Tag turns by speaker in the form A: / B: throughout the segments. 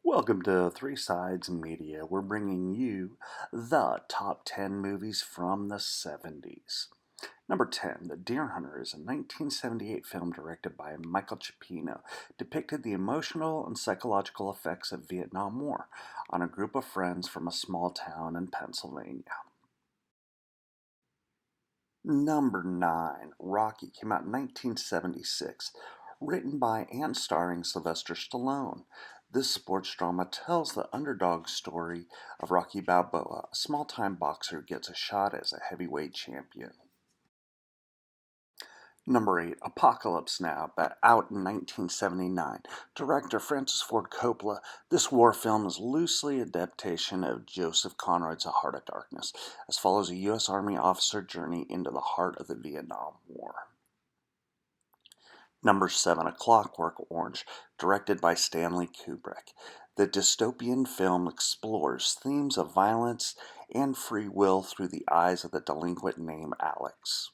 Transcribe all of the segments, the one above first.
A: Welcome to Three Sides Media. We're bringing you the top 10 movies from the 70s. Number 10, The Deer Hunter is a 1978 film directed by Michael Cimino, depicted the emotional and psychological effects of Vietnam War on a group of friends from a small town in Pennsylvania. Number 9, Rocky came out in 1976, written by and starring Sylvester Stallone. This sports drama tells the underdog story of Rocky Balboa, a small-time boxer who gets a shot as a heavyweight champion. Number 8, Apocalypse Now, out in 1979. Director Francis Ford Coppola, this war film is loosely adaptation of Joseph Conrad's A Heart of Darkness, as follows a U.S. Army officer journey into the heart of the Vietnam War. Number 7, A Clockwork Orange, directed by Stanley Kubrick. The dystopian film explores themes of violence and free will through the eyes of the delinquent named Alex.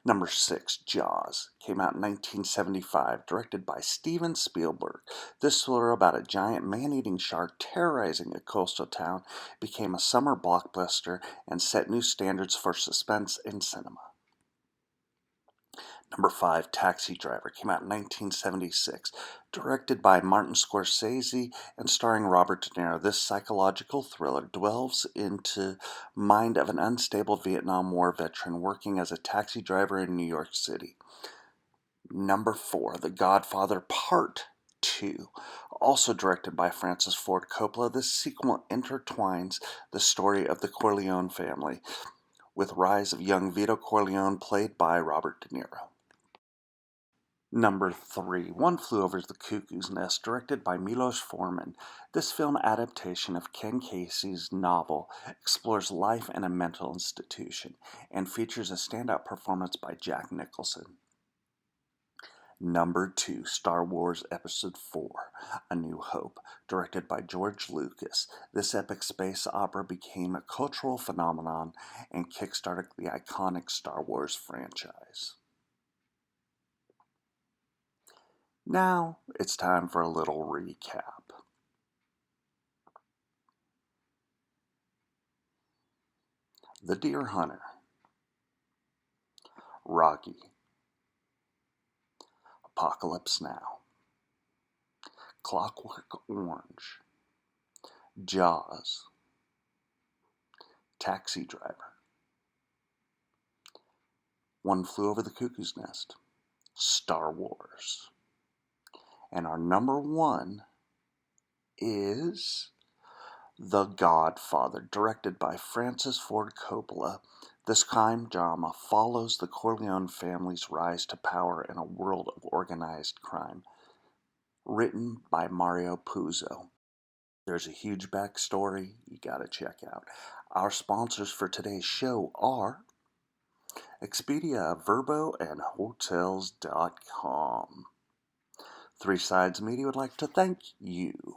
A: Number 6, Jaws, came out in 1975, directed by Steven Spielberg. This thriller about a giant man-eating shark terrorizing a coastal town became a summer blockbuster and set new standards for suspense in cinema. Number 5, Taxi Driver, came out in 1976, directed by Martin Scorsese and starring Robert De Niro. This psychological thriller delves into mind of an unstable Vietnam War veteran working as a taxi driver in New York City. Number 4, The Godfather Part 2, also directed by Francis Ford Coppola. This sequel intertwines the story of the Corleone family with rise of young Vito Corleone, played by Robert De Niro. Number 3, One Flew Over the Cuckoo's Nest, directed by Milos Forman. This film adaptation of Ken Kesey's novel explores life in a mental institution and features a standout performance by Jack Nicholson. Number 2, Star Wars Episode 4, A New Hope, directed by George Lucas. This epic space opera became a cultural phenomenon and kickstarted the iconic Star Wars franchise. Now it's time for a little recap. The Deer Hunter, Rocky, Apocalypse Now, Clockwork Orange, Jaws, Taxi Driver, One Flew Over the Cuckoo's Nest, Star Wars. And our number 1 is The Godfather, directed by Francis Ford Coppola. This crime drama follows the Corleone family's rise to power in a world of organized crime. Written by Mario Puzo. There's a huge backstory you gotta check out. Our sponsors for today's show are Expedia, Verbo, and Hotels.com. Three Sides Media would like to thank you.